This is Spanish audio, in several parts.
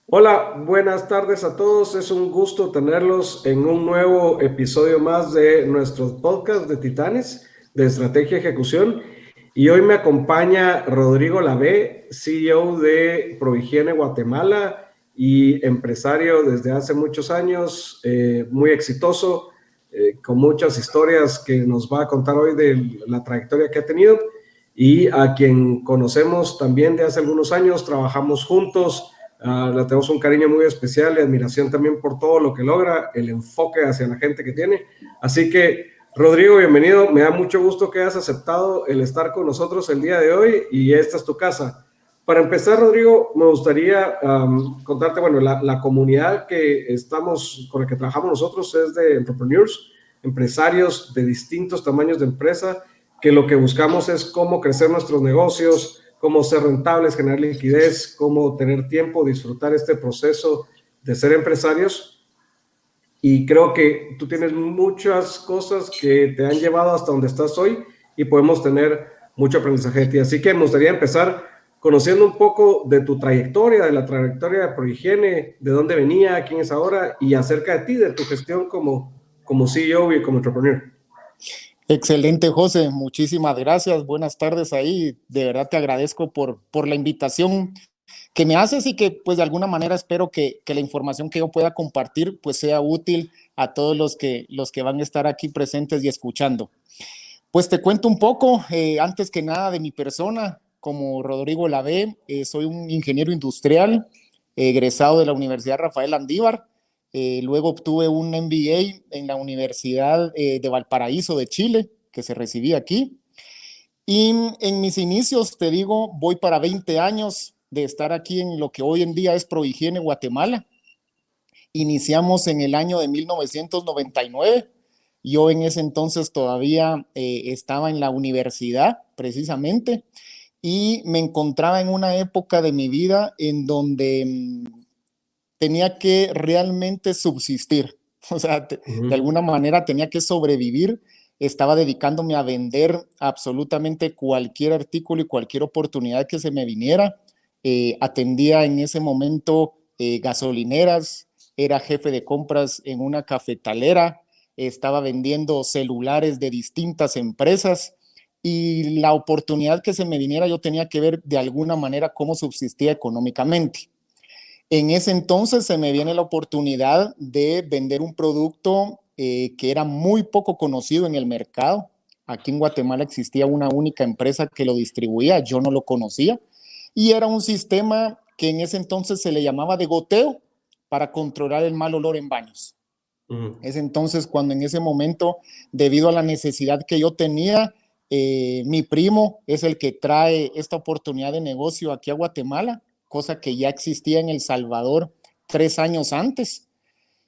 Hola, buenas tardes a todos. Es un gusto tenerlos en un nuevo episodio más de nuestro podcast de Titanes de Estrategia y Ejecución. Y hoy me acompaña Rodrigo Lavé, CEO de Prohigiene Guatemala y empresario desde hace muchos años, muy exitoso, con muchas historias que nos va a contar hoy de la trayectoria que ha tenido y a quien conocemos también de hace algunos años, trabajamos juntos. Le tenemos un cariño muy especial y admiración también por todo lo que logra, el enfoque hacia la gente que tiene. Así que, Rodrigo, bienvenido. Me da mucho gusto que hayas aceptado el estar con nosotros el día de hoy y esta es tu casa. Para empezar, Rodrigo, me gustaría contarte, bueno, la comunidad con la que trabajamos nosotros es de entrepreneurs, empresarios de distintos tamaños de empresa, que lo que buscamos es cómo crecer nuestros negocios, cómo ser rentables, generar liquidez, cómo tener tiempo, disfrutar este proceso de ser empresarios. Y creo que tú tienes muchas cosas que te han llevado hasta donde estás hoy y podemos tener mucho aprendizaje de ti. Así que me gustaría empezar conociendo un poco de tu trayectoria, de la trayectoria de Prohigiene, de dónde venía, quién es ahora y acerca de ti, de tu gestión como CEO y como entrepreneur. Excelente, José. Muchísimas gracias. Buenas tardes ahí. De verdad te agradezco por la invitación que me haces y que pues de alguna manera espero que la información que yo pueda compartir pues sea útil a todos los que van a estar aquí presentes y escuchando. Pues te cuento un poco, antes que nada de mi persona, como Rodrigo Lavé, soy un ingeniero industrial egresado de la Universidad Rafael Andívar. Luego obtuve un MBA en la Universidad de Valparaíso de Chile, que se recibía aquí. Y en mis inicios, te digo, voy para 20 años de estar aquí en lo que hoy en día es Prohigiene Guatemala. Iniciamos en el año de 1999. Yo en ese entonces todavía estaba en la universidad, precisamente, y me encontraba en una época de mi vida en donde tenía que realmente subsistir. O sea, de alguna manera tenía que sobrevivir. Estaba dedicándome a vender absolutamente cualquier artículo y cualquier oportunidad que se me viniera. Atendía en ese momento gasolineras, era jefe de compras en una cafetalera, estaba vendiendo celulares de distintas empresas y la oportunidad que se me viniera yo tenía que ver de alguna manera cómo subsistía económicamente. En ese entonces se me viene la oportunidad de vender un producto que era muy poco conocido en el mercado. Aquí en Guatemala existía una única empresa que lo distribuía, yo no lo conocía, y era un sistema que en ese entonces se le llamaba de goteo para controlar el mal olor en baños. Es entonces cuando en ese momento, debido a la necesidad que yo tenía, mi primo es el que trae esta oportunidad de negocio aquí a Guatemala, cosa que ya existía en El Salvador 3 años antes.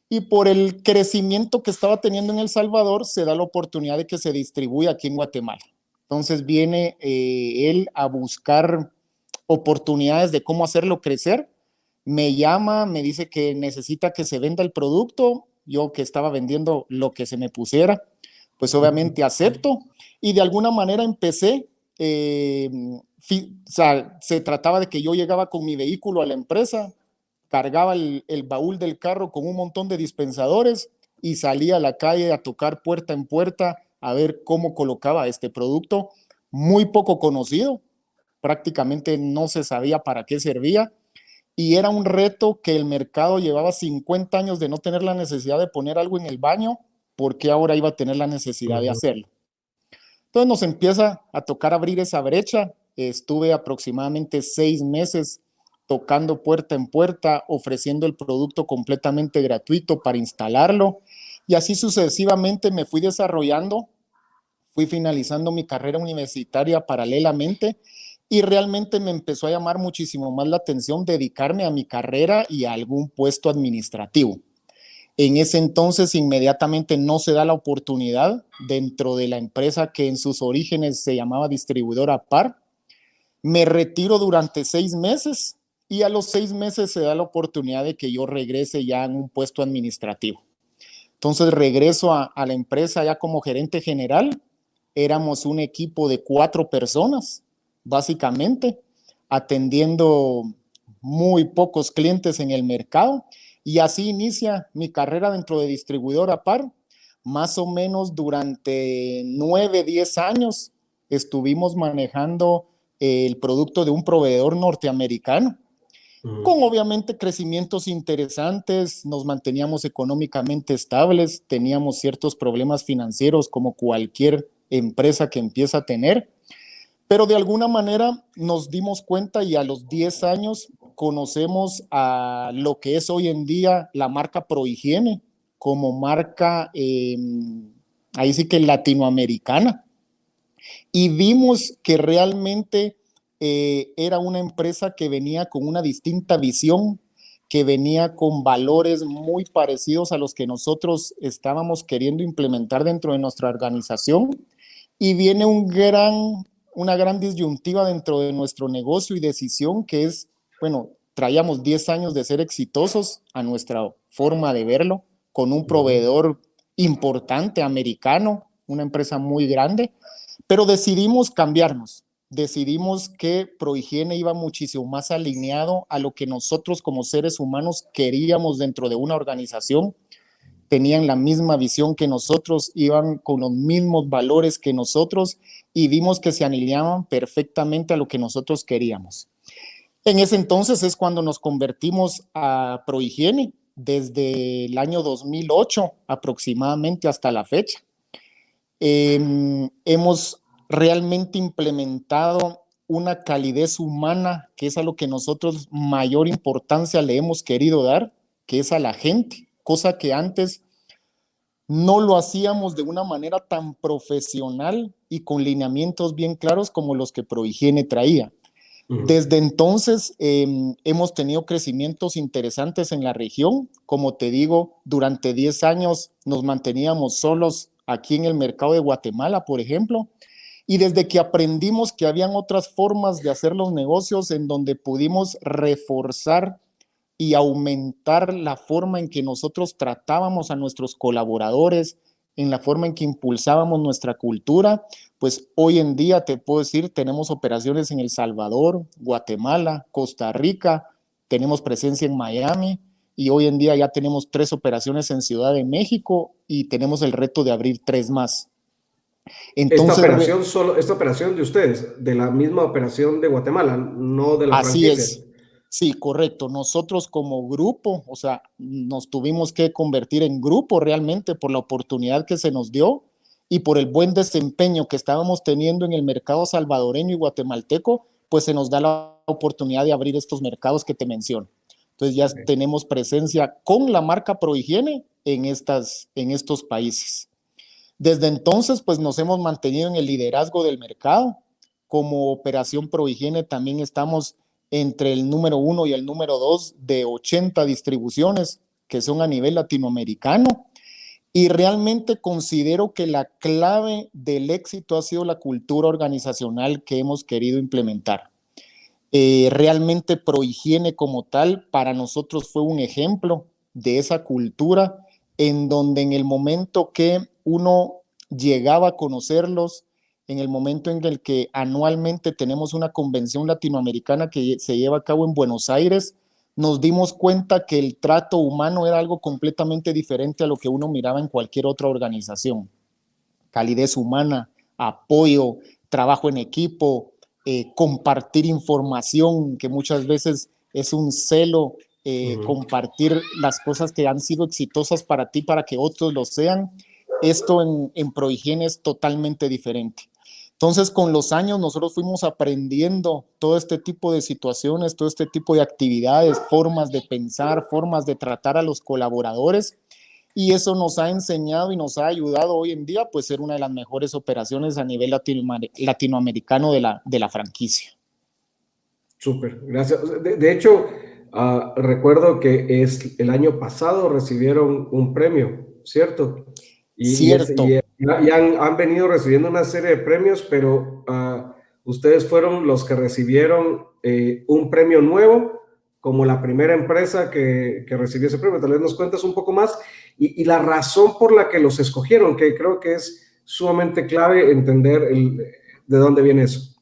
Y por el crecimiento que estaba teniendo en El Salvador, se da la oportunidad de que se distribuya aquí en Guatemala. Entonces viene él a buscar oportunidades de cómo hacerlo crecer. Me llama, me dice que necesita que se venda el producto. Yo que estaba vendiendo lo que se me pusiera, pues obviamente acepto. Y de alguna manera empecé. O sea, se trataba de que yo llegaba con mi vehículo a la empresa, cargaba el baúl del carro con un montón de dispensadores y salía a la calle a tocar puerta en puerta a ver cómo colocaba este producto muy poco conocido, prácticamente no se sabía para qué servía y era un reto que el mercado llevaba 50 años de no tener la necesidad de poner algo en el baño, porque ahora iba a tener la necesidad de hacerlo. Entonces nos empieza a tocar abrir esa brecha. Estuve aproximadamente 6 meses tocando puerta en puerta, ofreciendo el producto completamente gratuito para instalarlo. Y así sucesivamente me fui desarrollando, fui finalizando mi carrera universitaria paralelamente y realmente me empezó a llamar muchísimo más la atención dedicarme a mi carrera y a algún puesto administrativo. En ese entonces inmediatamente no se da la oportunidad dentro de la empresa que en sus orígenes se llamaba distribuidora PAR. Me retiro durante 6 meses y a los 6 meses se da la oportunidad de que yo regrese ya en un puesto administrativo. Entonces regreso a la empresa ya como gerente general. Éramos un equipo de 4 personas, básicamente, atendiendo muy pocos clientes en el mercado, y así inicia mi carrera dentro de distribuidor APAR. Más o menos durante 9, 10 años estuvimos manejando el producto de un proveedor norteamericano, con obviamente crecimientos interesantes. Nos manteníamos económicamente estables, teníamos ciertos problemas financieros como cualquier empresa que empieza a tener, pero de alguna manera nos dimos cuenta y a los 10 años conocemos a lo que es hoy en día la marca Prohigiene como marca, ahí sí que latinoamericana, y vimos que realmente era una empresa que venía con una distinta visión, que venía con valores muy parecidos a los que nosotros estábamos queriendo implementar dentro de nuestra organización, y viene una gran disyuntiva dentro de nuestro negocio y decisión, que es, bueno, traíamos 10 años de ser exitosos a nuestra forma de verlo, con un proveedor importante americano, una empresa muy grande, pero decidimos cambiarnos. Decidimos que Prohigiene iba muchísimo más alineado a lo que nosotros como seres humanos queríamos dentro de una organización. Tenían la misma visión que nosotros, iban con los mismos valores que nosotros, y vimos que se alineaban perfectamente a lo que nosotros queríamos. En ese entonces es cuando nos convertimos a Prohigiene, desde el año 2008 aproximadamente hasta la fecha. Hemos realmente implementado una calidez humana, que es a lo que nosotros mayor importancia le hemos querido dar, que es a la gente, cosa que antes no lo hacíamos de una manera tan profesional y con lineamientos bien claros como los que Prohigiene traía. Desde entonces hemos tenido crecimientos interesantes en la región. Como te digo, durante 10 años nos manteníamos solos aquí en el mercado de Guatemala, por ejemplo, y desde que aprendimos que habían otras formas de hacer los negocios en donde pudimos reforzar y aumentar la forma en que nosotros tratábamos a nuestros colaboradores, en la forma en que impulsábamos nuestra cultura, pues hoy en día te puedo decir, tenemos operaciones en El Salvador, Guatemala, Costa Rica, tenemos presencia en Miami, y hoy en día ya tenemos 3 operaciones en Ciudad de México y tenemos el reto de abrir 3 más. Entonces, esta operación de ustedes, de la misma operación de Guatemala, no de la así franquicia. es. Sí, correcto. Nosotros como grupo, o sea, nos tuvimos que convertir en grupo realmente por la oportunidad que se nos dio y por el buen desempeño que estábamos teniendo en el mercado salvadoreño y guatemalteco, pues se nos da la oportunidad de abrir estos mercados que te menciono. Entonces ya tenemos presencia con la marca Prohigiene en estos países. Desde entonces, pues nos hemos mantenido en el liderazgo del mercado. Como Operación Prohigiene también estamos entre el número 1 y el número 2 de 80 distribuciones que son a nivel latinoamericano, y realmente considero que la clave del éxito ha sido la cultura organizacional que hemos querido implementar. Realmente Prohigiene como tal para nosotros fue un ejemplo de esa cultura, en donde en el momento que uno llegaba a conocerlos, en el momento en el que anualmente tenemos una convención latinoamericana que se lleva a cabo en Buenos Aires, nos dimos cuenta que el trato humano era algo completamente diferente a lo que uno miraba en cualquier otra organización. Calidez humana, apoyo, trabajo en equipo, compartir información, que muchas veces es un celo, compartir las cosas que han sido exitosas para ti para que otros lo sean. Esto en Prohigiene es totalmente diferente. Entonces, con los años nosotros fuimos aprendiendo todo este tipo de situaciones, todo este tipo de actividades, formas de pensar, formas de tratar a los colaboradores, y eso nos ha enseñado y nos ha ayudado hoy en día pues ser una de las mejores operaciones a nivel latinoamericano de la franquicia. Súper, gracias. De hecho, recuerdo que el año pasado recibieron un premio, ¿cierto? Cierto. Y han venido recibiendo una serie de premios, pero ustedes fueron los que recibieron un premio nuevo, como la primera empresa que recibió ese premio. Tal vez nos cuentes un poco más y la razón por la que los escogieron, que creo que es sumamente clave entender de dónde viene eso.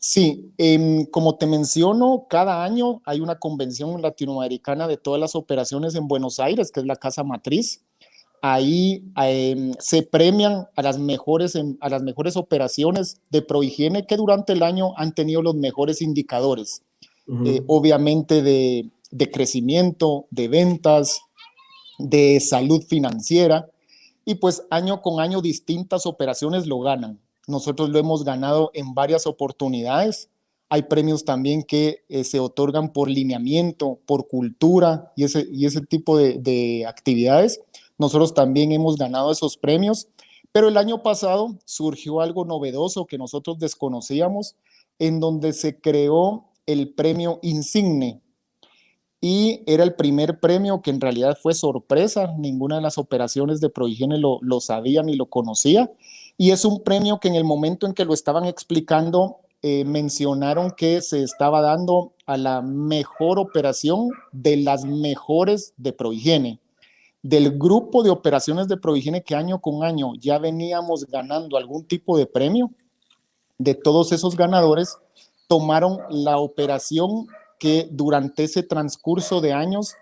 Sí, como te menciono, cada año hay una convención latinoamericana de todas las operaciones en Buenos Aires, que es la casa matriz. Ahí se premian a las mejores operaciones de Prohigiene que durante el año han tenido los mejores indicadores, obviamente de crecimiento, de ventas, de salud financiera, y pues año con año distintas operaciones lo ganan. Nosotros lo hemos ganado en varias oportunidades. Hay premios también que se otorgan por lineamiento, por cultura y ese tipo de actividades. Nosotros también hemos ganado esos premios, pero el año pasado surgió algo novedoso que nosotros desconocíamos, en donde se creó el premio Insigne, y era el primer premio que en realidad fue sorpresa. Ninguna de las operaciones de Prohigiene lo sabía ni lo conocía, y es un premio que en el momento en que lo estaban explicando mencionaron que se estaba dando a la mejor operación de las mejores de Prohigiene. Del grupo de operaciones de Prohigiene que año con año ya veníamos ganando algún tipo de premio, de todos esos ganadores tomaron la operación que durante ese transcurso de años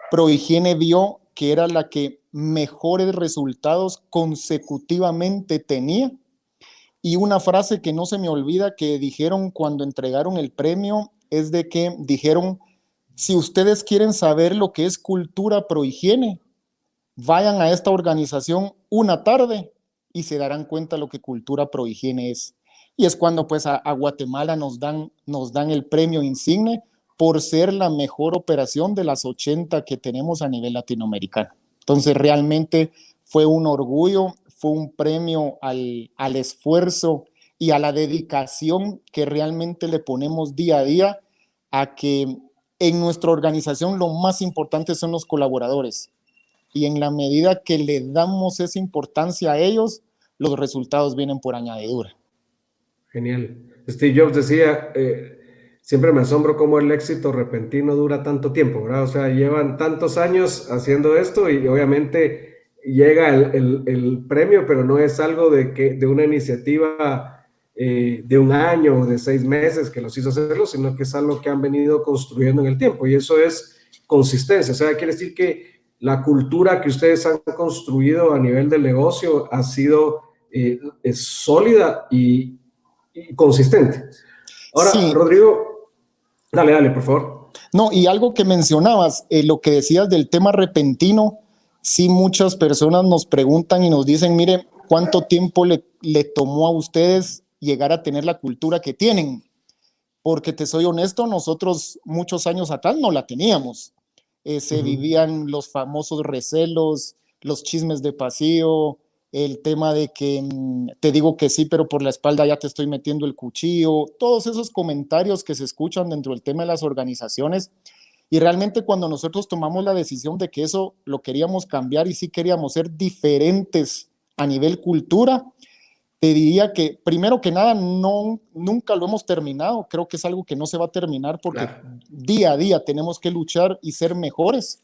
Prohigiene vio que era la que mejores resultados consecutivamente tenía. Y una frase que no se me olvida que dijeron cuando entregaron el premio es de que dijeron: si ustedes quieren saber lo que es cultura Prohigiene, vayan a esta organización una tarde y se darán cuenta lo que cultura Prohigiene es. Y es cuando pues a Guatemala nos dan el premio Insigne por ser la mejor operación de las 80 que tenemos a nivel latinoamericano. Entonces realmente fue un orgullo, fue un premio al esfuerzo y a la dedicación que realmente le ponemos día a día a que en nuestra organización lo más importante son los colaboradores. Y en la medida que le damos esa importancia a ellos, los resultados vienen por añadidura. Genial. Steve Jobs decía, siempre me asombro cómo el éxito repentino dura tanto tiempo, ¿verdad? O sea, llevan tantos años haciendo esto y obviamente llega el premio, pero no es algo de una iniciativa de un año o de 6 meses que los hizo hacerlo, sino que es algo que han venido construyendo en el tiempo, y eso es consistencia. O sea, quiere decir que la cultura que ustedes han construido a nivel del negocio ha sido es sólida y consistente. Ahora, Sí, Rodrigo, dale, por favor. no, y algo que mencionabas, lo que decías del tema repentino, sí, muchas personas nos preguntan y nos dicen: mire, ¿cuánto tiempo le tomó a ustedes llegar a tener la cultura que tienen? Porque te soy honesto, nosotros muchos años atrás no la teníamos. Se vivían los famosos recelos, los chismes de pasillo, el tema de que te digo que sí, pero por la espalda ya te estoy metiendo el cuchillo, todos esos comentarios que se escuchan dentro del tema de las organizaciones. Y realmente cuando nosotros tomamos la decisión de que eso lo queríamos cambiar y sí queríamos ser diferentes a nivel cultura, te diría que primero que nada nunca lo hemos terminado. Creo que es algo que no se va a terminar porque Claro. día a día tenemos que luchar y ser mejores.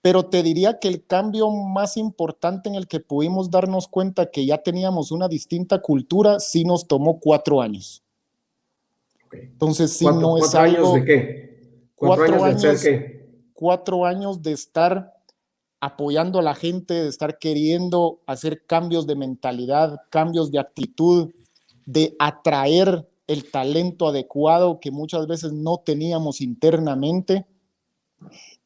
Pero te diría que el cambio más importante en el que pudimos darnos cuenta que ya teníamos una distinta cultura sí nos tomó 4 años. Okay. Entonces sí, ¿Cuatro, no es 4 años de algo, qué? ¿4 años cuatro de hacer años, qué? 4 años de estar apoyando a la gente, de estar queriendo hacer cambios de mentalidad, cambios de actitud, de atraer el talento adecuado que muchas veces no teníamos internamente,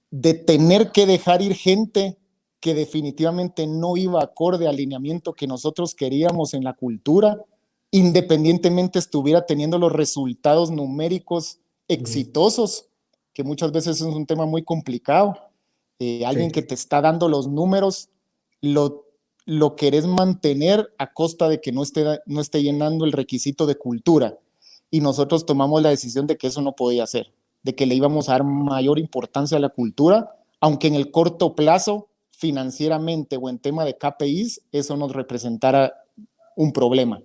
de tener que dejar ir gente que definitivamente no iba acorde al alineamiento que nosotros queríamos en la cultura, independientemente estuviera teniendo los resultados numéricos exitosos, que muchas veces es un tema muy complicado. Alguien Sí. que te está dando los números, lo querés mantener a costa de que no esté llenando el requisito de cultura. Y nosotros tomamos la decisión de que eso no podía ser, de que le íbamos a dar mayor importancia a la cultura, aunque en el corto plazo, financieramente o en tema de KPIs, eso nos representara un problema.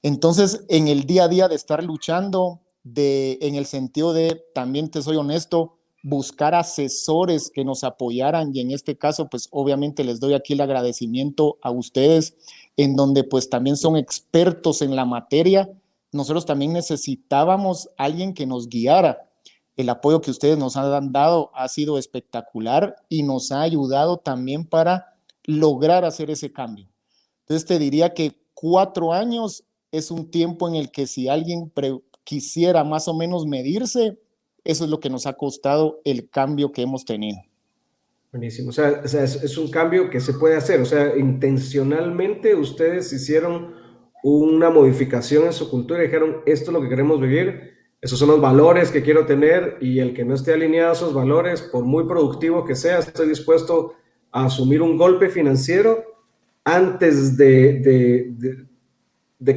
Entonces, en el día a día de estar luchando, en el sentido de, también te soy honesto, buscar asesores que nos apoyaran, y en este caso, pues obviamente les doy aquí el agradecimiento a ustedes, en donde pues también son expertos en la materia, nosotros también necesitábamos alguien que nos guiara. El apoyo que ustedes nos han dado ha sido espectacular y nos ha ayudado también para lograr hacer ese cambio. Entonces te diría que 4 años es un tiempo en el que si alguien quisiera más o menos medirse, eso es lo que nos ha costado el cambio que hemos tenido. Buenísimo. O sea, es un cambio que se puede hacer. O sea, intencionalmente ustedes hicieron una modificación en su cultura y dijeron, esto es lo que queremos vivir, esos son los valores que quiero tener y el que no esté alineado a esos valores, por muy productivo que sea, estoy dispuesto a asumir un golpe financiero antes de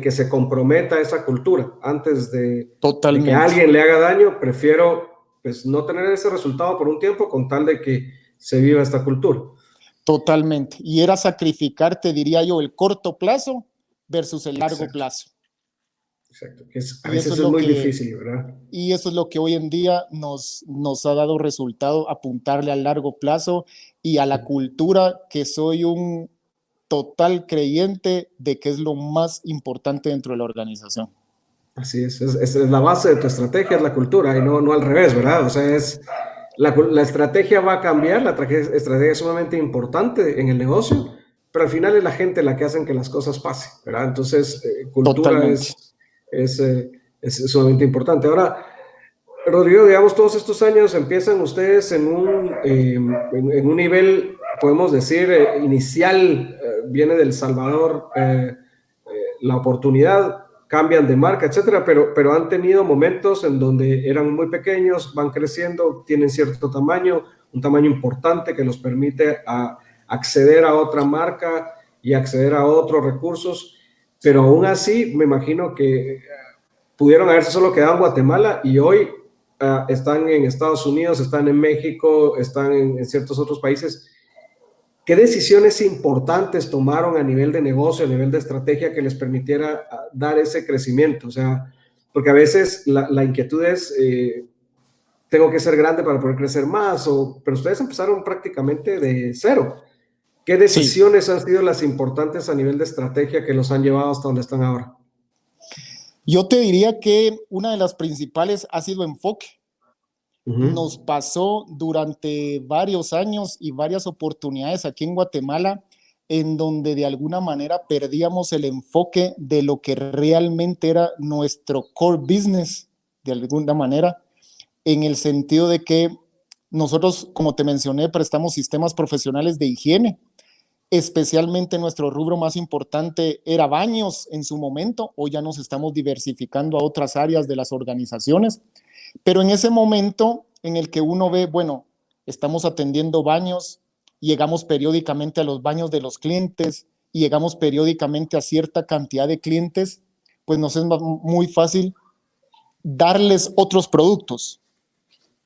que se comprometa esa cultura, antes de que alguien le haga daño, prefiero pues no tener ese resultado por un tiempo con tal de que se viva esta cultura. Totalmente. Y era sacrificar, te diría yo, el corto plazo versus el largo plazo. Exacto. A veces es muy difícil, ¿verdad? Y eso es lo que hoy en día nos ha dado resultado, apuntarle al largo plazo y a la cultura, que soy un total creyente de que es lo más importante dentro de la organización. Así es la base de tu estrategia, es la cultura, y no al revés, ¿verdad? O sea, la estrategia va a cambiar, la estrategia es sumamente importante en el negocio, pero al final es la gente la que hace que las cosas pasen, ¿verdad? Entonces, cultura es sumamente importante. Ahora, Rodrigo, digamos, todos estos años empiezan ustedes en un nivel, podemos decir, inicial, viene del Salvador, la oportunidad, cambian de marca, etcétera, pero han tenido momentos en donde eran muy pequeños, van creciendo, tienen cierto tamaño, un tamaño importante que los permite acceder a otra marca y acceder a otros recursos, pero aún así me imagino que pudieron haberse solo quedado en Guatemala y hoy están en Estados Unidos, están en México, están en ciertos otros países. ¿Qué decisiones importantes tomaron a nivel de negocio, a nivel de estrategia que les permitiera dar ese crecimiento? O sea, porque a veces la inquietud es, tengo que ser grande para poder crecer más, pero ustedes empezaron prácticamente de cero. ¿Qué decisiones han sido las importantes a nivel de estrategia que los han llevado hasta donde están ahora? Yo te diría que una de las principales ha sido enfoque. Nos pasó durante varios años y varias oportunidades aquí en Guatemala en donde de alguna manera perdíamos el enfoque de lo que realmente era nuestro core business, de alguna manera, en el sentido de que nosotros, como te mencioné, prestamos sistemas profesionales de higiene. Especialmente nuestro rubro más importante era baños en su momento. Hoy ya nos estamos diversificando a otras áreas de las organizaciones. Pero en ese momento en el que uno ve, bueno, estamos atendiendo baños, llegamos periódicamente a los baños de los clientes y llegamos periódicamente a cierta cantidad de clientes, pues nos es muy fácil darles otros productos.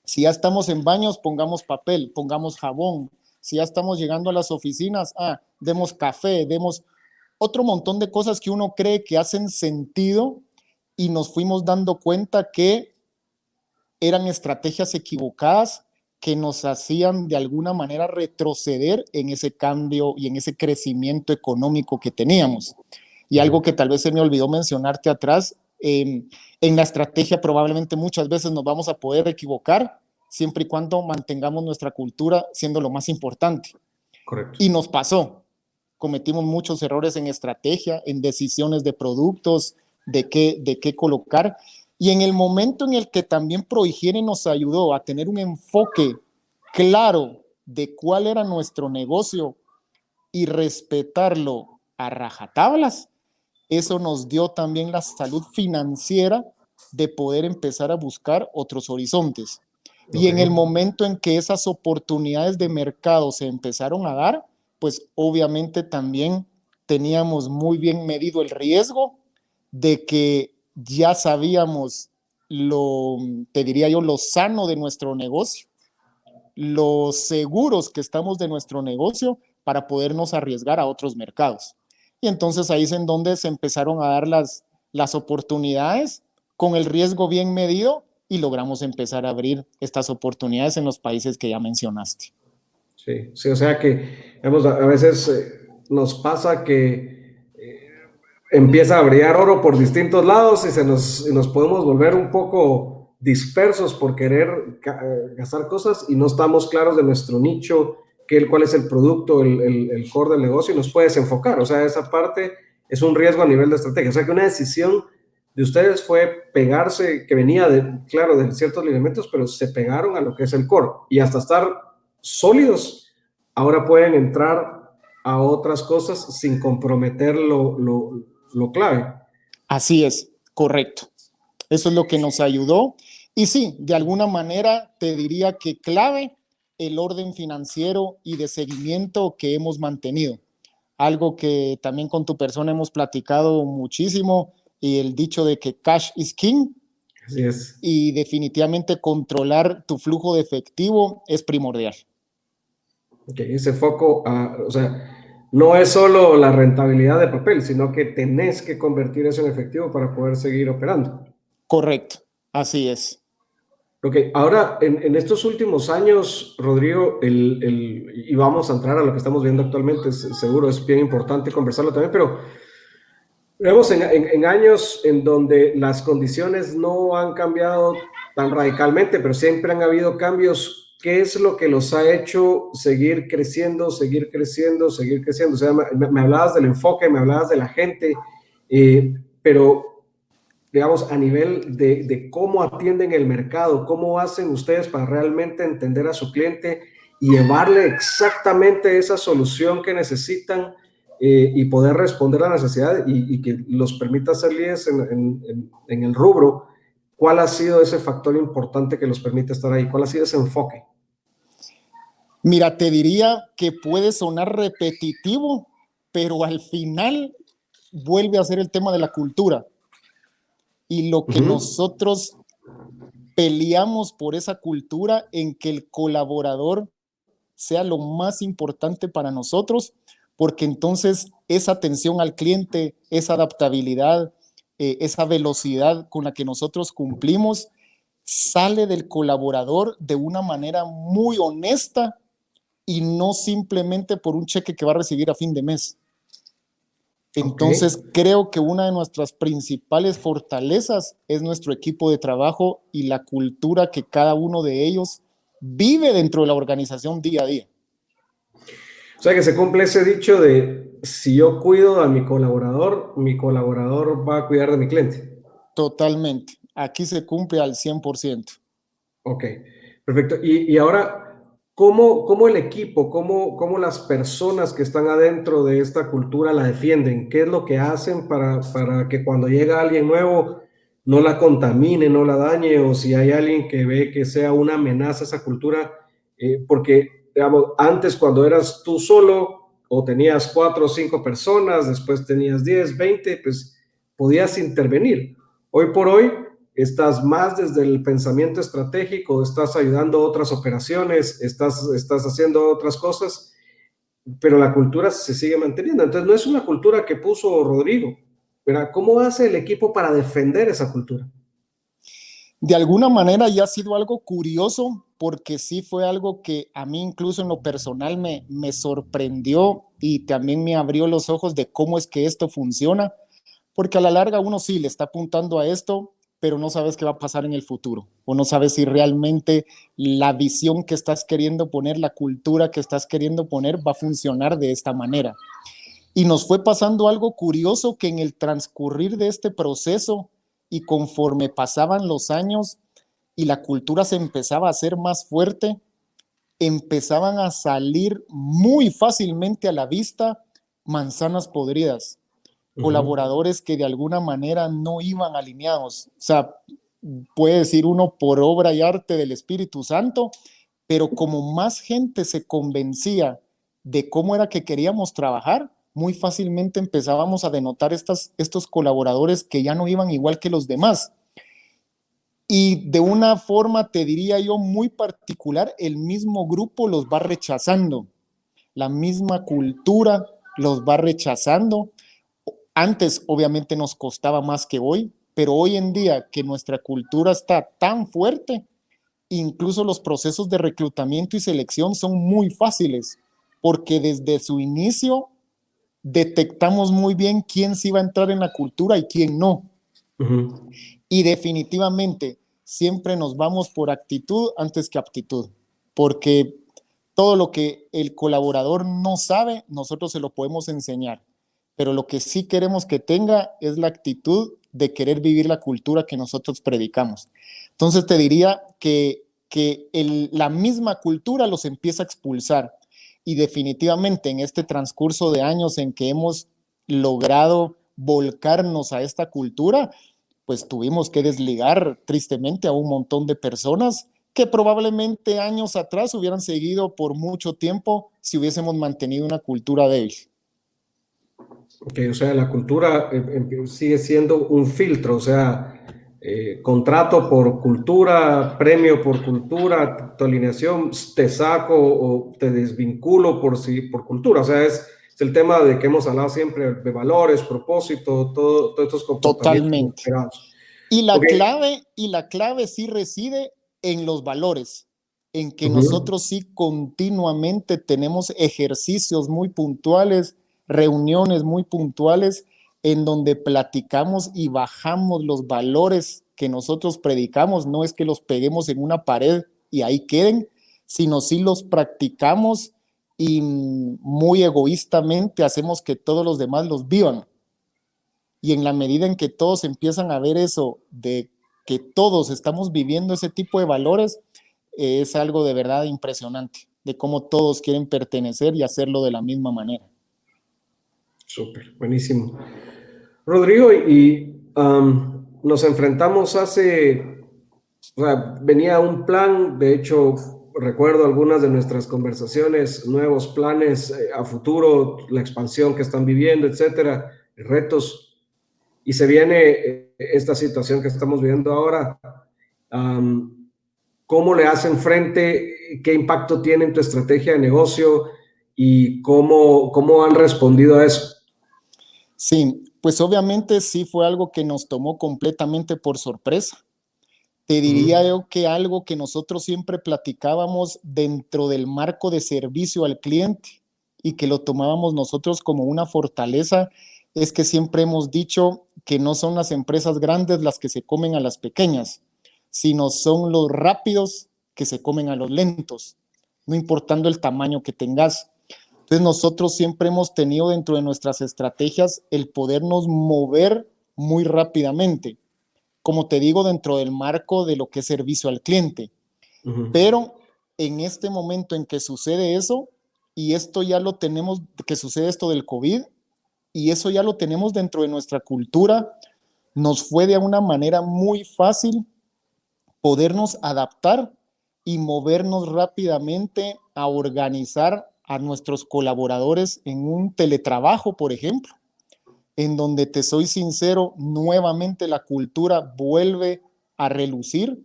Si ya estamos en baños, pongamos papel, pongamos jabón. Si ya estamos llegando a las oficinas, demos café, demos otro montón de cosas que uno cree que hacen sentido, y nos fuimos dando cuenta que eran estrategias equivocadas que nos hacían de alguna manera retroceder en ese cambio y en ese crecimiento económico que teníamos. Y algo que tal vez se me olvidó mencionarte atrás, en la estrategia probablemente muchas veces nos vamos a poder equivocar siempre y cuando mantengamos nuestra cultura siendo lo más importante. Correcto. Y nos pasó. Cometimos muchos errores en estrategia, en decisiones de productos, de qué colocar. Y en el momento en el que también ProHigiene nos ayudó a tener un enfoque claro de cuál era nuestro negocio y respetarlo a rajatablas, eso nos dio también la salud financiera de poder empezar a buscar otros horizontes. Okay. Y en el momento en que esas oportunidades de mercado se empezaron a dar, pues obviamente también teníamos muy bien medido el riesgo de que ya sabíamos te diría yo, lo sano de nuestro negocio, los seguros que estamos de nuestro negocio para podernos arriesgar a otros mercados. Y entonces ahí es en donde se empezaron a dar las oportunidades con el riesgo bien medido y logramos empezar a abrir estas oportunidades en los países que ya mencionaste. Sí, o sea que a veces nos pasa que empieza a brillar oro por distintos lados y nos podemos volver un poco dispersos por querer gastar cosas y no estamos claros de nuestro nicho, cuál es el producto, el core del negocio, y nos puede desenfocar. O sea, esa parte es un riesgo a nivel de estrategia. O sea, que una decisión de ustedes fue pegarse, que venía claro, de ciertos lineamientos, pero se pegaron a lo que es el core. Y hasta estar sólidos, ahora pueden entrar a otras cosas sin comprometer lo clave. Así es, correcto. Eso es lo que nos ayudó. Y sí, de alguna manera te diría que clave el orden financiero y de seguimiento que hemos mantenido. Algo que también con tu persona hemos platicado muchísimo, y el dicho de que cash is king. Así es. Y definitivamente controlar tu flujo de efectivo es primordial. Ok, ese foco, o sea, no es solo la rentabilidad de papel, sino que tenés que convertir eso en efectivo para poder seguir operando. Correcto, así es. Ok, ahora en estos últimos años, Rodrigo, y vamos a entrar a lo que estamos viendo actualmente, seguro es bien importante conversarlo también, pero vemos en años en donde las condiciones no han cambiado tan radicalmente, pero siempre han habido cambios. ¿Qué es lo que los ha hecho seguir creciendo, seguir creciendo, seguir creciendo? O sea, me hablabas del enfoque, me hablabas de la gente, pero digamos, a nivel de cómo atienden el mercado, cómo hacen ustedes para realmente entender a su cliente y llevarle exactamente esa solución que necesitan, y poder responder a la necesidad y que los permita ser líderes en el rubro. ¿Cuál ha sido ese factor importante que los permite estar ahí? ¿Cuál ha sido ese enfoque? Mira, te diría que puede sonar repetitivo, pero al final vuelve a ser el tema de la cultura. Y lo que nosotros peleamos por esa cultura en que el colaborador sea lo más importante para nosotros, porque entonces esa atención al cliente, esa adaptabilidad, esa velocidad con la que nosotros cumplimos, sale del colaborador de una manera muy honesta y no simplemente por un cheque que va a recibir a fin de mes. Entonces, creo que una de nuestras principales fortalezas es nuestro equipo de trabajo y la cultura que cada uno de ellos vive dentro de la organización día a día. O sea, que se cumple ese dicho de si yo cuido a mi colaborador va a cuidar de mi cliente. Totalmente. Aquí se cumple al 100%. Ok, perfecto. Y ahora, ¿cómo el equipo, cómo las personas que están adentro de esta cultura la defienden? ¿Qué es lo que hacen para que cuando llega alguien nuevo no la contamine, no la dañe? O si hay alguien que ve que sea una amenaza a esa cultura, porque, digamos, antes cuando eras tú solo o tenías 4 o 5 personas, después tenías 10, 20, pues podías intervenir. Hoy por hoy estás más desde el pensamiento estratégico, estás ayudando a otras operaciones, estás haciendo otras cosas, pero la cultura se sigue manteniendo. Entonces, no es una cultura que puso Rodrigo, pero ¿cómo hace el equipo para defender esa cultura? De alguna manera ya ha sido algo curioso, porque sí fue algo que a mí incluso en lo personal me sorprendió y también me abrió los ojos de cómo es que esto funciona, porque a la larga uno sí le está apuntando a esto, pero no sabes qué va a pasar en el futuro, o no sabes si realmente la visión que estás queriendo poner, la cultura que estás queriendo poner va a funcionar de esta manera. Y nos fue pasando algo curioso, que en el transcurrir de este proceso y conforme pasaban los años y la cultura se empezaba a hacer más fuerte, empezaban a salir muy fácilmente a la vista manzanas podridas, colaboradores que de alguna manera no iban alineados. O sea, puede decir uno por obra y arte del Espíritu Santo, pero como más gente se convencía de cómo era que queríamos trabajar, muy fácilmente empezábamos a denotar estos colaboradores que ya no iban igual que los demás. Y de una forma, te diría yo, muy particular, el mismo grupo los va rechazando. La misma cultura los va rechazando. Antes, obviamente, nos costaba más que hoy, pero hoy en día que nuestra cultura está tan fuerte, incluso los procesos de reclutamiento y selección son muy fáciles, porque desde su inicio detectamos muy bien quién sí va a entrar en la cultura y quién no. Ujú. Y definitivamente siempre nos vamos por actitud antes que aptitud, porque todo lo que el colaborador no sabe, nosotros se lo podemos enseñar, pero lo que sí queremos que tenga es la actitud de querer vivir la cultura que nosotros predicamos. Entonces te diría que la misma cultura los empieza a expulsar, y definitivamente en este transcurso de años en que hemos logrado volcarnos a esta cultura, pues tuvimos que desligar tristemente a un montón de personas que probablemente años atrás hubieran seguido por mucho tiempo si hubiésemos mantenido una cultura débil. Okay, o sea, la cultura sigue siendo un filtro, o sea, contrato por cultura, premio por cultura, tu alineación, te saco o te desvinculo por cultura, o sea, es el tema de que hemos hablado siempre de valores, propósito, todos estos comportamientos Totalmente. esperados. Y Okay. la clave sí reside en los valores, en que Uh-huh. nosotros sí continuamente tenemos ejercicios muy puntuales, reuniones muy puntuales, en donde platicamos y bajamos los valores que nosotros predicamos. No es que los peguemos en una pared y ahí queden, sino sí los practicamos y muy egoístamente hacemos que todos los demás los vivan. Y en la medida en que todos empiezan a ver eso, de que todos estamos viviendo ese tipo de valores, es algo de verdad impresionante, de cómo todos quieren pertenecer y hacerlo de la misma manera. Súper, buenísimo. Rodrigo, nos enfrentamos o sea, venía un plan, de hecho, recuerdo algunas de nuestras conversaciones, nuevos planes a futuro, la expansión que están viviendo, etcétera, retos, y se viene esta situación que estamos viviendo ahora. Um, ¿Cómo le hacen frente? ¿Qué impacto tiene en tu estrategia de negocio? ¿Y cómo han respondido a eso? Sí, pues obviamente sí fue algo que nos tomó completamente por sorpresa. Te diría Uh-huh. yo que algo que nosotros siempre platicábamos dentro del marco de servicio al cliente y que lo tomábamos nosotros como una fortaleza, es que siempre hemos dicho que no son las empresas grandes las que se comen a las pequeñas, sino son los rápidos que se comen a los lentos, no importando el tamaño que tengas. Entonces nosotros siempre hemos tenido dentro de nuestras estrategias el podernos mover muy rápidamente, como te digo, dentro del marco de lo que es servicio al cliente. Uh-huh. Pero en este momento en que sucede eso, y esto ya lo tenemos, que sucede esto del COVID, y eso ya lo tenemos dentro de nuestra cultura, nos fue de una manera muy fácil podernos adaptar y movernos rápidamente a organizar a nuestros colaboradores en un teletrabajo, por ejemplo, en donde te soy sincero, nuevamente la cultura vuelve a relucir,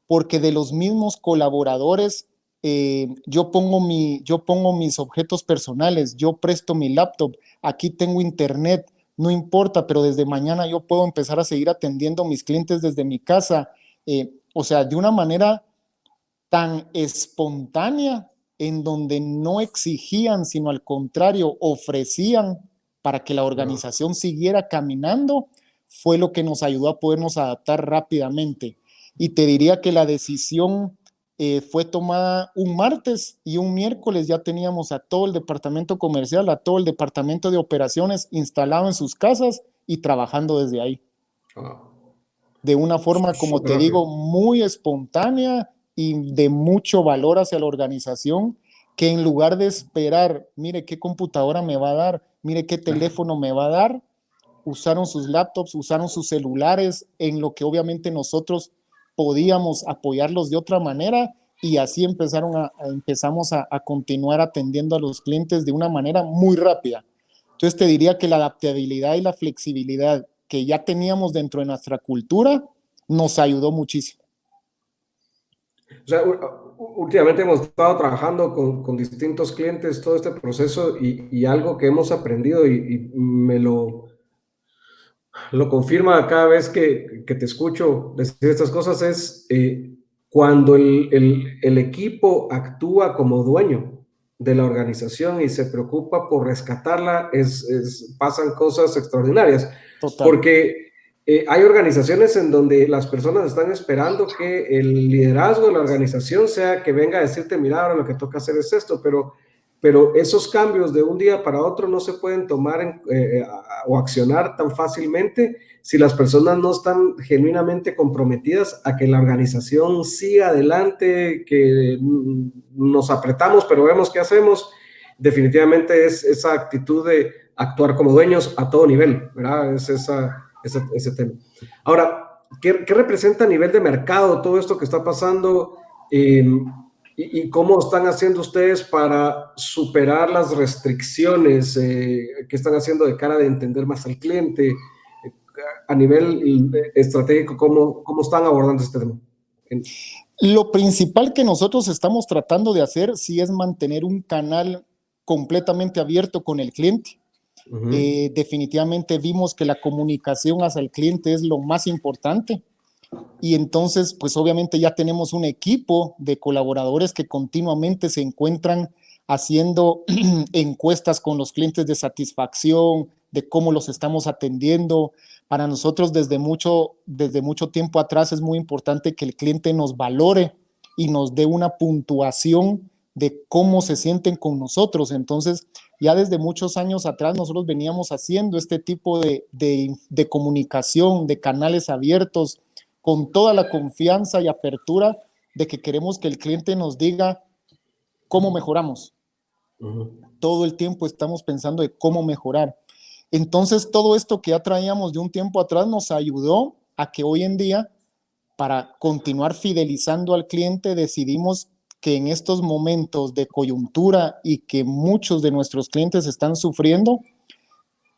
porque de los mismos colaboradores, yo pongo mis objetos personales, yo presto mi laptop, aquí tengo internet, no importa, pero desde mañana yo puedo empezar a seguir atendiendo a mis clientes desde mi casa, o sea, de una manera tan espontánea, en donde no exigían, sino al contrario, ofrecían para que la organización siguiera caminando, fue lo que nos ayudó a podernos adaptar rápidamente. Y te diría que la decisión fue tomada un martes, y un miércoles ya teníamos a todo el departamento comercial, a todo el departamento de operaciones instalado en sus casas y trabajando desde ahí. De una forma, como Súper te rápido. digo, muy espontánea y de mucho valor hacia la organización, que en lugar de esperar, mire qué computadora me va a dar, mire qué teléfono me va a dar, usaron sus laptops, usaron sus celulares, en lo que obviamente nosotros podíamos apoyarlos de otra manera, y así empezamos a continuar atendiendo a los clientes de una manera muy rápida. Entonces te diría que la adaptabilidad y la flexibilidad que ya teníamos dentro de nuestra cultura nos ayudó muchísimo. O sea, últimamente hemos estado trabajando con distintos clientes todo este proceso y algo que hemos aprendido y me lo confirma cada vez que te escucho decir estas cosas es cuando el equipo actúa como dueño. de la organización y se preocupa por rescatarla, pasan cosas extraordinarias. Total. Porque hay organizaciones en donde las personas están esperando que el liderazgo de la organización sea que venga a decirte, mira, ahora lo que toca hacer es esto, pero esos cambios de un día para otro no se pueden tomar o accionar tan fácilmente si las personas no están genuinamente comprometidas a que la organización siga adelante, que nos apretamos, pero vemos qué hacemos. Definitivamente es esa actitud de actuar como dueños a todo nivel, ¿verdad? Es ese tema. Ahora, ¿qué representa a nivel de mercado todo esto que está pasando? ¿Y cómo están haciendo ustedes para superar las restricciones que están haciendo de cara de entender más al cliente? A nivel estratégico, ¿cómo están abordando este tema? Lo principal que nosotros estamos tratando de hacer sí es mantener un canal completamente abierto con el cliente. Definitivamente vimos que la comunicación hacia el cliente es lo más importante y entonces pues obviamente ya tenemos un equipo de colaboradores que continuamente se encuentran haciendo encuestas con los clientes de satisfacción, de cómo los estamos atendiendo. Para nosotros desde mucho tiempo atrás es muy importante que el cliente nos valore y nos dé una puntuación de cómo se sienten con nosotros. Entonces, ya desde muchos años atrás nosotros veníamos haciendo este tipo de comunicación, de canales abiertos, con toda la confianza y apertura de que queremos que el cliente nos diga cómo mejoramos. Todo el tiempo estamos pensando de cómo mejorar. Entonces, todo esto que ya traíamos de un tiempo atrás nos ayudó a que hoy en día, para continuar fidelizando al cliente, decidimos que en estos momentos de coyuntura y que muchos de nuestros clientes están sufriendo,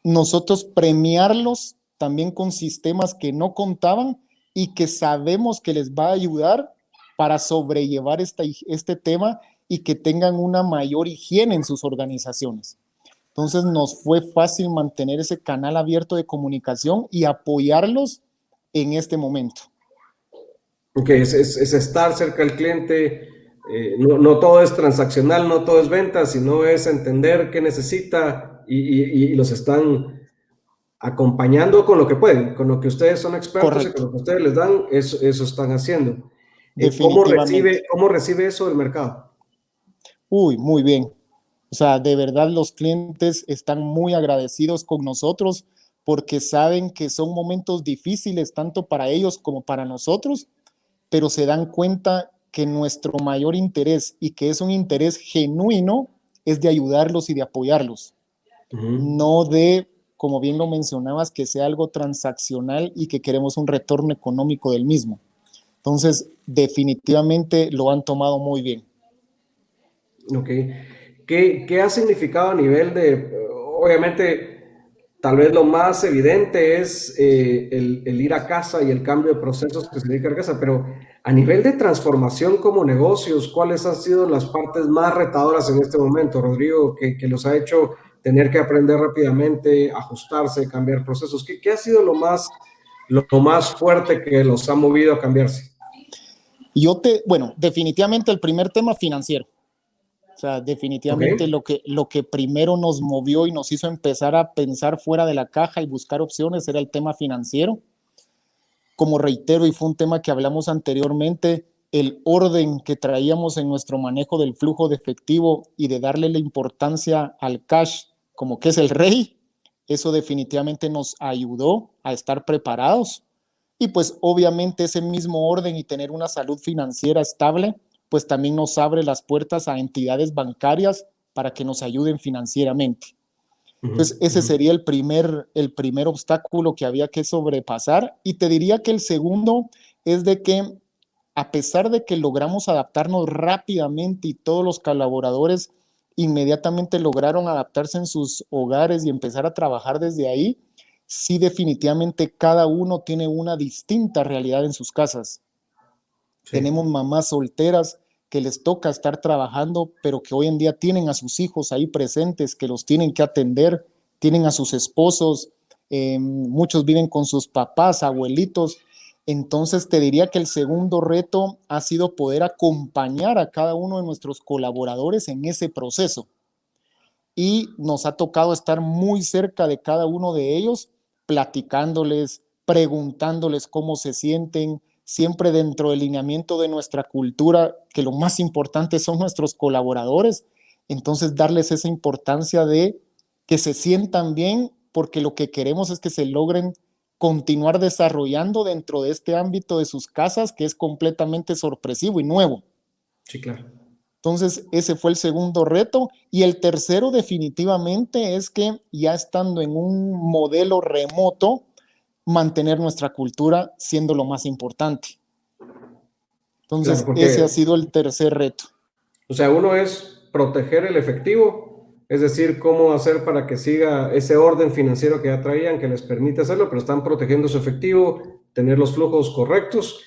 nosotros premiarlos también con sistemas que no contaban y que sabemos que les va a ayudar para sobrellevar este tema y que tengan una mayor higiene en sus organizaciones. Entonces nos fue fácil mantener ese canal abierto de comunicación y apoyarlos en este momento. Ok, es estar cerca del cliente. No todo es transaccional, no todo es venta, sino es entender qué necesita y los están acompañando con lo que pueden, con lo que ustedes son expertos y con Correcto. lo que ustedes les dan, eso están haciendo. Definitivamente. ¿Cómo recibe eso el mercado? Uy, muy bien. O sea, de verdad los clientes están muy agradecidos con nosotros porque saben que son momentos difíciles tanto para ellos como para nosotros, pero se dan cuenta que nuestro mayor interés y que es un interés genuino es de ayudarlos y de apoyarlos, no de, como bien lo mencionabas, que sea algo transaccional y que queremos un retorno económico del mismo. Entonces, definitivamente lo han tomado muy bien. Ok. ¿Qué ha significado a nivel obviamente, tal vez lo más evidente es el ir a casa y el cambio de procesos que se dedica a casa, pero a nivel de transformación como negocios, ¿cuáles han sido las partes más retadoras en este momento, Rodrigo, que los ha hecho tener que aprender rápidamente, ajustarse, cambiar procesos? ¿Qué ha sido lo más fuerte que los ha movido a cambiarse? Bueno, definitivamente el primer tema financiero. O sea, definitivamente Okay. lo que primero nos movió y nos hizo empezar a pensar fuera de la caja y buscar opciones era el tema financiero. Como reitero, y fue un tema que hablamos anteriormente, el orden que traíamos en nuestro manejo del flujo de efectivo y de darle la importancia al cash como que es el rey, eso definitivamente nos ayudó a estar preparados. Y pues obviamente ese mismo orden y tener una salud financiera estable, pues también nos abre las puertas a entidades bancarias para que nos ayuden financieramente. Entonces, ese sería el primer obstáculo que había que sobrepasar. Y te diría que el segundo es de que a pesar de que logramos adaptarnos rápidamente y todos los colaboradores inmediatamente lograron adaptarse en sus hogares y empezar a trabajar desde ahí, sí definitivamente cada uno tiene una distinta realidad en sus casas. Sí. Tenemos mamás solteras que les toca estar trabajando, pero que hoy en día tienen a sus hijos ahí presentes, que los tienen que atender, tienen a sus esposos, muchos viven con sus papás, abuelitos, Entonces te diría que el segundo reto ha sido poder acompañar a cada uno de nuestros colaboradores en ese proceso. Y nos ha tocado estar muy cerca de cada uno de ellos, platicándoles, preguntándoles cómo se sienten, siempre dentro del lineamiento de nuestra cultura, que lo más importante son nuestros colaboradores. Entonces, darles esa importancia de que se sientan bien, porque lo que queremos es que se logren continuar desarrollando dentro de este ámbito de sus casas, que es completamente sorpresivo y nuevo. Sí, claro. Entonces, ese fue el segundo reto. Y el tercero definitivamente es que ya estando en un modelo remoto, mantener nuestra cultura siendo lo más importante. Claro, Entonces, ese ha porque, sido el tercer reto. o sea, uno es proteger el efectivo, es decir, cómo hacer para que siga ese orden financiero que ya traían, que les permite hacerlo, pero están protegiendo su efectivo, tener los flujos correctos,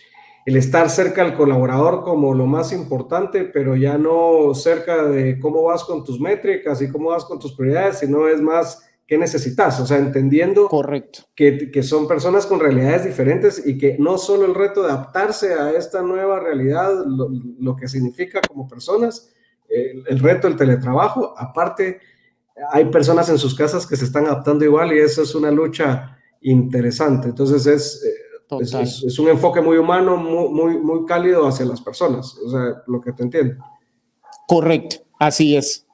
el estar cerca al colaborador como lo más importante, pero ya no cerca de cómo vas con tus métricas y cómo vas con tus prioridades, sino es más qué necesitas, o sea, entendiendo Correcto. que son personas con realidades diferentes y que no solo el reto de adaptarse a esta nueva realidad, lo que significa como personas, el reto del teletrabajo, aparte hay personas en sus casas que se están adaptando igual y eso es una lucha interesante. Entonces Total. es un enfoque muy humano, muy cálido hacia las personas, o sea, lo que te entiendo. Correcto. Así es.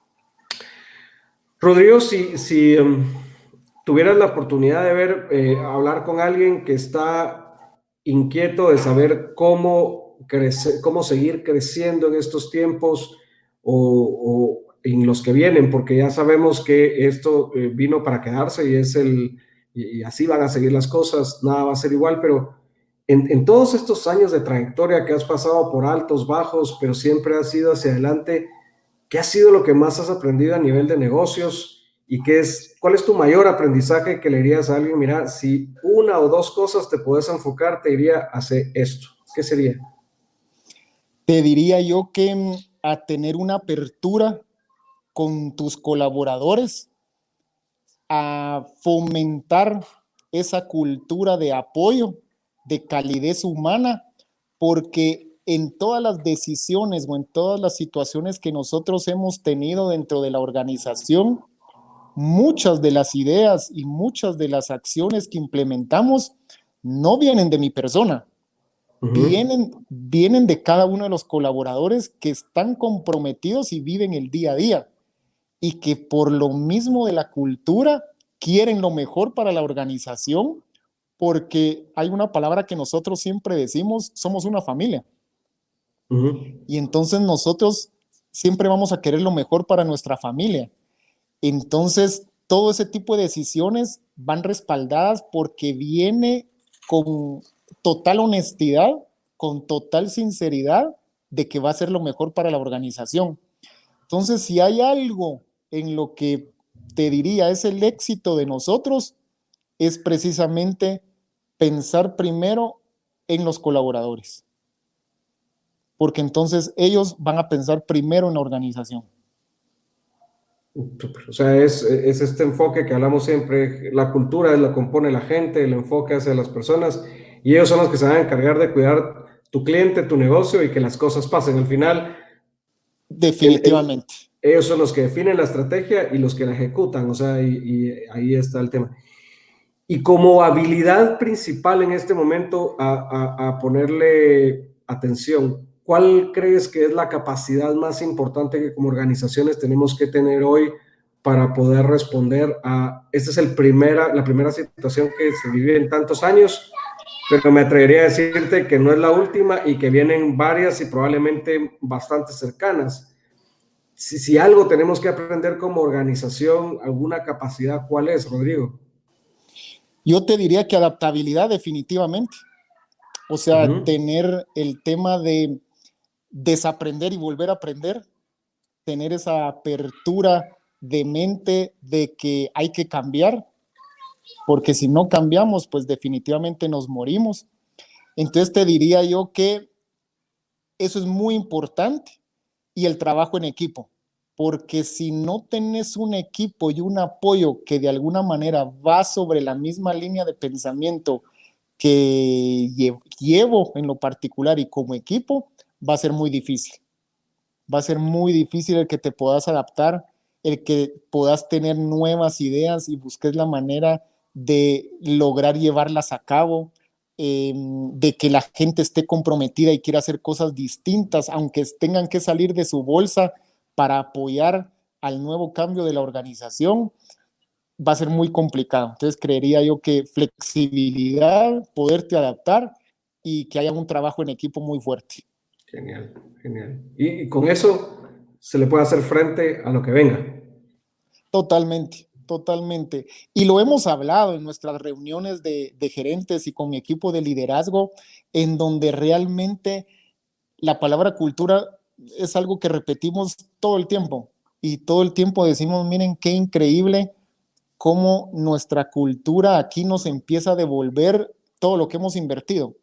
Rodrigo, si tuvieras la oportunidad de ver, hablar con alguien que está inquieto de saber cómo crecer, cómo seguir creciendo en estos tiempos o en los que vienen, porque ya sabemos que esto vino para quedarse y y así van a seguir las cosas, nada va a ser igual, pero en todos estos años de trayectoria que has pasado por altos, bajos, pero siempre has ido hacia adelante, ¿qué ha sido lo que más has aprendido a nivel de negocios? ¿Y cuál es tu mayor aprendizaje que le dirías a alguien? Mira, si una o dos cosas te puedes enfocar, te diría hacer esto. ¿Qué sería? Te diría yo que a tener una apertura con tus colaboradores, a fomentar esa cultura de apoyo, de calidez humana, porque en todas las decisiones o en todas las situaciones que nosotros hemos tenido dentro de la organización, muchas de las ideas y muchas de las acciones que implementamos no vienen de mi persona, Ujú, vienen de cada uno de los colaboradores que están comprometidos y viven el día a día y que por lo mismo de la cultura quieren lo mejor para la organización, porque hay una palabra que nosotros siempre decimos, somos una familia. ujú, Y entonces nosotros siempre vamos a querer lo mejor para nuestra familia. Entonces, todo ese tipo de decisiones van respaldadas porque viene con total honestidad, con total sinceridad de que va a ser lo mejor para la organización. Entonces, si hay algo en lo que te diría es el éxito de nosotros, es precisamente pensar primero en los colaboradores, porque entonces ellos van a pensar primero en la organización. súper. O sea, es este enfoque que hablamos siempre. La cultura es la compone la gente, el enfoque hacia las personas y ellos son los que se van a encargar de cuidar tu cliente, tu negocio y que las cosas pasen. Al final, el, el- Definitivamente. ellos son los que definen la estrategia y los que la ejecutan. O sea, y ahí está el tema. Y como habilidad principal en este momento a ponerle atención, ¿cuál crees que es la capacidad más importante que como organizaciones tenemos que tener hoy para poder responder a, esta es la primera situación que se vive en tantos años, pero me atrevería a decirte que no es la última y que vienen varias y probablemente bastante cercanas. Si algo tenemos que aprender como organización, alguna capacidad, ¿cuál es, Rodrigo? Yo te diría que adaptabilidad definitivamente. O Uh sea, -huh. tener el tema de desaprender y volver a aprender, tener esa apertura de mente de que hay que cambiar, porque si no cambiamos, pues definitivamente nos morimos. Entonces te diría yo que eso es muy importante y el trabajo en equipo, porque si no tenés un equipo y un apoyo que de alguna manera va sobre la misma línea de pensamiento que llevo en lo particular y como equipo, va a ser muy difícil. Va a ser muy difícil el que te puedas adaptar, el que puedas tener nuevas ideas y busques la manera de lograr llevarlas a cabo, de que la gente esté comprometida y quiera hacer cosas distintas, aunque tengan que salir de su bolsa para apoyar al nuevo cambio de la organización, va a ser muy complicado. Entonces creería yo que flexibilidad, poderte adaptar y que haya un trabajo en equipo muy fuerte. Genial, genial. Y con eso se le puede hacer frente a lo que venga. Totalmente, totalmente. Y lo hemos hablado en nuestras reuniones de gerentes y con mi equipo de liderazgo, en donde realmente la palabra cultura es algo que repetimos todo el tiempo. Y todo el tiempo decimos, miren qué increíble cómo nuestra cultura aquí nos empieza a devolver todo lo que hemos invertido.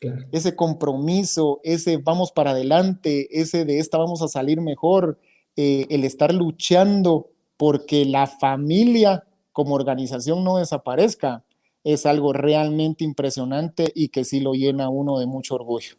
Claro. Ese compromiso, ese vamos para adelante, ese de esta vamos a salir mejor, el estar luchando porque la familia como organización no desaparezca, es algo realmente impresionante y que sí lo llena a uno de mucho orgullo.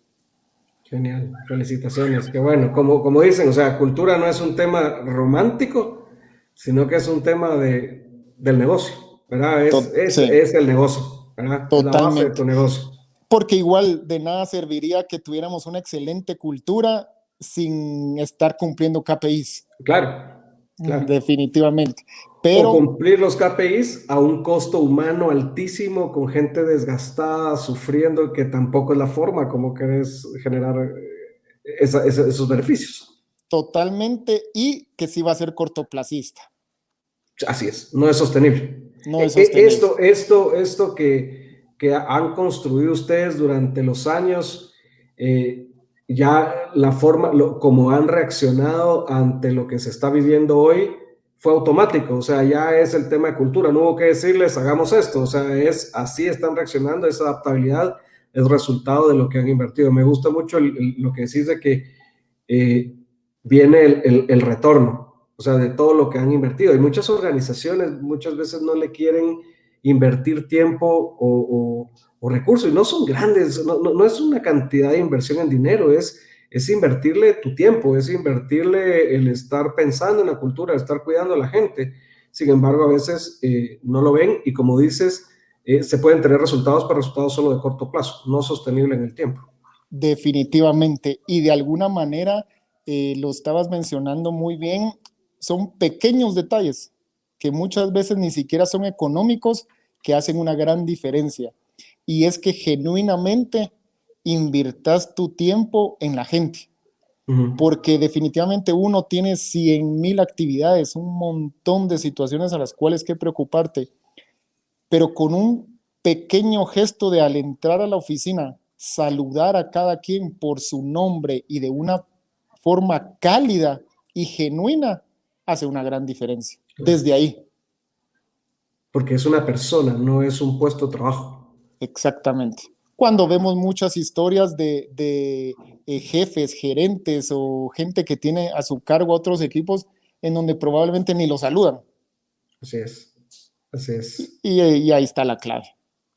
Genial, felicitaciones. Que bueno, como dicen, o sea, cultura no es un tema romántico, sino que es un tema del negocio, ¿verdad? Es el negocio, ¿verdad? Totalmente. Es la base de tu negocio. Porque igual de nada serviría que tuviéramos una excelente cultura sin estar cumpliendo KPIs. Claro, claro. Definitivamente. Pero, o cumplir los KPIs a un costo humano altísimo, con gente desgastada, sufriendo, que tampoco es la forma como querés generar esos beneficios. Totalmente, y que sí va a ser cortoplacista. Así es, no es sostenible. No es sostenible. Esto que han construido ustedes durante los años, ya la forma, como han reaccionado ante lo que se está viviendo hoy, fue automático. O sea, ya es el tema de cultura, no hubo que decirles hagamos esto, o sea, es así están reaccionando. Esa adaptabilidad es resultado de lo que han invertido. Me gusta mucho lo que decís de que viene el retorno, o sea, de todo lo que han invertido. Hay muchas organizaciones, muchas veces no le quieren invertir tiempo o recursos, y no son grandes, no es una cantidad de inversión en dinero, es invertirle tu tiempo, es invertirle el estar pensando en la cultura, estar cuidando a la gente. Sin embargo, a veces no lo ven, y como dices, se pueden tener resultados, pero resultados solo de corto plazo, no sostenible en el tiempo. Definitivamente, y de alguna manera, lo estabas mencionando muy bien, son pequeños detalles que muchas veces ni siquiera son económicos, que hacen una gran diferencia. Y es que genuinamente inviertas tu tiempo en la gente. Porque definitivamente uno tiene 100,000 actividades, un montón de situaciones a las cuales que preocuparte, pero con un pequeño gesto de al entrar a la oficina, saludar a cada quien por su nombre y de una forma cálida y genuina, hace una gran diferencia. Desde ahí. Porque es una persona, no es un puesto de trabajo. Exactamente. Cuando vemos muchas historias de jefes, gerentes o gente que tiene a su cargo otros equipos en donde probablemente ni lo saludan. Así es, así es. Y ahí está la clave.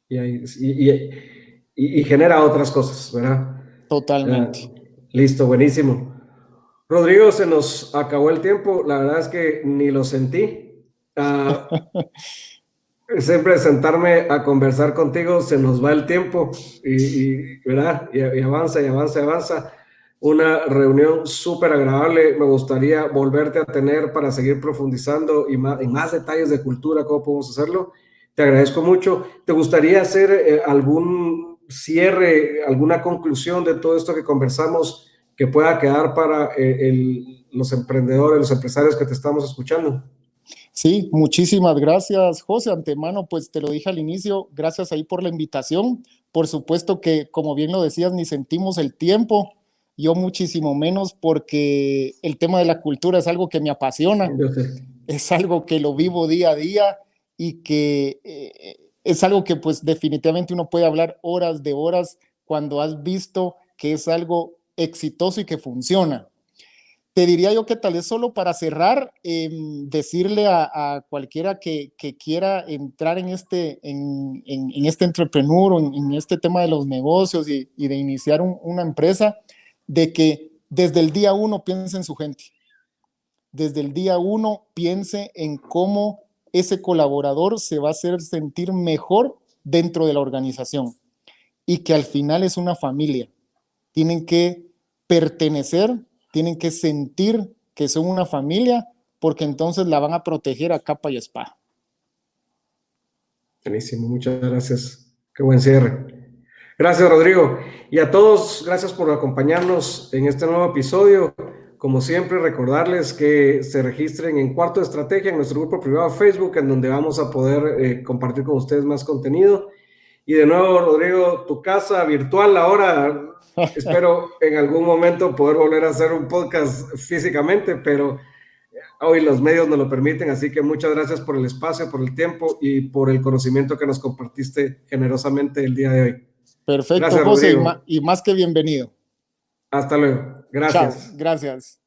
Y genera otras cosas, ¿verdad? Totalmente. Listo, buenísimo. Rodrigo, se nos acabó el tiempo, la verdad es que ni lo sentí. Siempre sentarme a conversar contigo se nos va el tiempo ¿verdad? Y avanza y avanza y avanza. Una reunión súper agradable. Me gustaría volverte a tener para seguir profundizando en más detalles de cultura, cómo podemos hacerlo. Te agradezco mucho. ¿Te gustaría hacer algún cierre, alguna conclusión de todo esto que conversamos que pueda quedar para los emprendedores, los empresarios que te estamos escuchando? Sí, muchísimas gracias, José. Antemano, pues te lo dije al inicio, gracias ahí por la invitación. Por supuesto que, como bien lo decías, ni sentimos el tiempo, yo muchísimo menos, porque el tema de la cultura es algo que me apasiona, es algo que lo vivo día a día y que es algo que pues definitivamente uno puede hablar horas de horas cuando has visto que es algo exitoso y que funciona. te diría yo que tal vez solo para cerrar, decirle a cualquiera que quiera entrar en este entrepreneur o en este tema de los negocios y de iniciar una empresa, de que desde el día uno piense en su gente. Desde el día uno piense en cómo ese colaborador se va a hacer sentir mejor dentro de la organización y que al final es una familia. Tienen que pertenecer, tienen que sentir que son una familia, porque entonces la van a proteger a capa y espada. Buenísimo, muchas gracias. Qué buen cierre. Gracias, Rodrigo. Y a todos, gracias por acompañarnos en este nuevo episodio. Como siempre, recordarles que se registren en Cuarto de Estrategia, en nuestro grupo privado de Facebook, en donde vamos a poder compartir con ustedes más contenido. Y de nuevo, Rodrigo, tu casa virtual ahora. Espero en algún momento poder volver a hacer un podcast físicamente, pero hoy los medios nos lo permiten, así que muchas gracias por el espacio, por el tiempo y por el conocimiento que nos compartiste generosamente el día de hoy. Perfecto, Gracias, José, Rodrigo. y más que bienvenido. Hasta luego. Chao, Gracias. gracias.